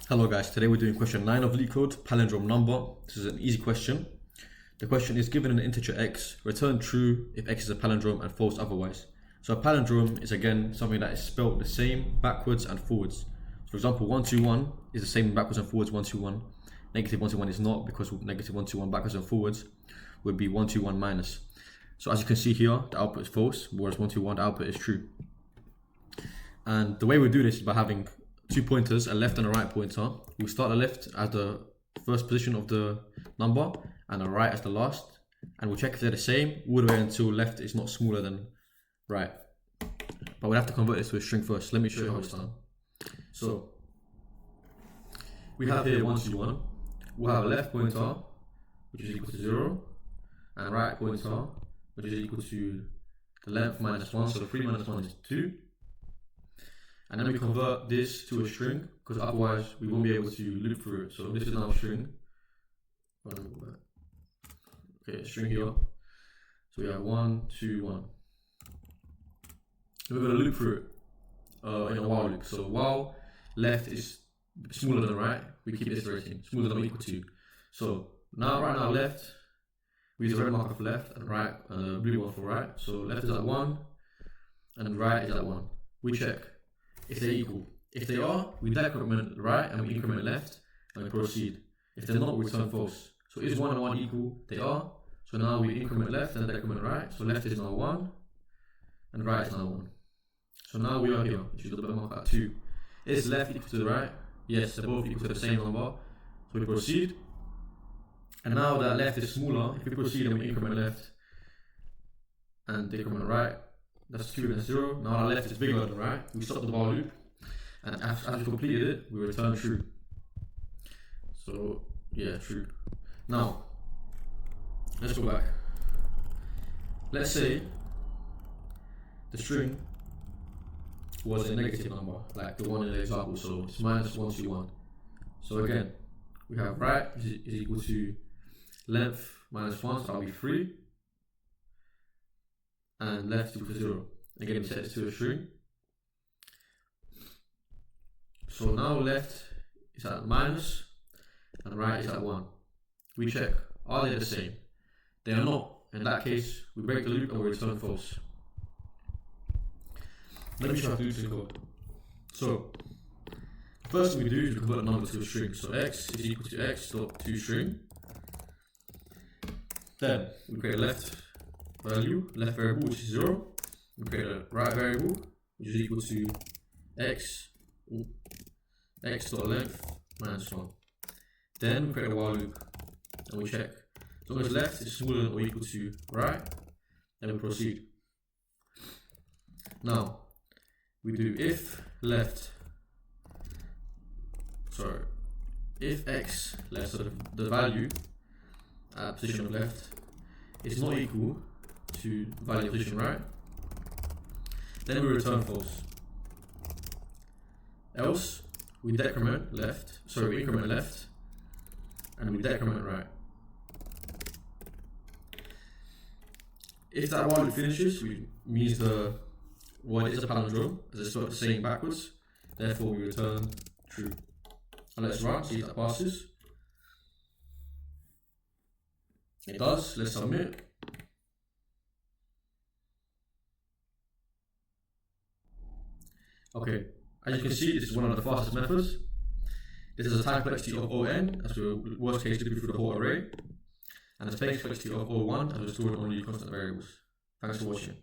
Hello guys, today we're doing question 9 of LeetCode, Palindrome Number. This is an easy question. The question is, given an integer x, return true if x is a palindrome and false otherwise. So a palindrome is again something that is spelled the same backwards and forwards. For example, 121 is the same backwards and forwards 121. Negative 121 is not, because negative 121 backwards and forwards would be 121 minus. So as you can see here, the output is false, whereas 121, the output is true. And the way we do this is by having two pointers, a left and a right pointer. We start the left as the first position of the number and the right as the last, and we'll check if they're the same all the way until left is not smaller than right. But we'll have to convert this to a string first. Let me show you how it's done. So we have here 121. We'll have a left pointer which is equal to 0 and a right pointer which is equal to the length minus 1, so 3 minus 1 is 2. And then we convert this to a string, because otherwise we won't be able to loop through it. So this is now a string. Okay, a string here. So we have 1, 2, 1. And we're going to loop through it in a while loop. So while left is smaller than right, we keep iterating, smaller than or equal to. So right now left, we use the red marker for left and right and the blue one for right. So left is at 1 and right is at 1. We check if they're equal. If they are, we decrement right and we increment left and we proceed. If they're not, we return false. So is 1 and 1 equal? They are. So now we increment left and decrement right. So left is now 1 and right is now 1. So now we are here. We should double mark at 2. Is left equal to the right? Yes, they're both equal to the same number. So we proceed. And now that left is smaller, if we proceed and we increment left and decrement right, that's 2 and that's 0. Now our left is bigger than right. We stop the while loop, and as we completed it, we return true. So yeah, true. Now let's go back. Let's say the string was a negative number, like the one in the example. So it's minus 121. So again, we have right is equal to length minus 1, so that'll be 3. And left equal to 0. Again, we set it to a string. So now left is at minus and right is at 1. We check, are they the same? They are not. In that case, we break the loop and we return false. Let me show how to do this in code. So first thing we do is we convert a number to a string. So x is equal to x dot toString. Then we create a left variable which is 0. We create a right variable which is equal to x dot length minus 1. Then we create a while loop and we check. As long as left is smaller than or equal to right, then we proceed. Now we do if x left, so the value at position of left is not equal to the value of position right, then we return false. Else we increment left and we decrement right. If that while loop finishes, means the word is a palindrome, as it's spelled the same backwards, therefore we return true. And let's run, see if that passes. It does. Let's submit. Okay, as you can see, this is one of the fastest methods. This is a time complexity of O(n), as we're worst case looping through the whole array, and a space complexity of O1, as we're storing only constant variables. Thanks for watching.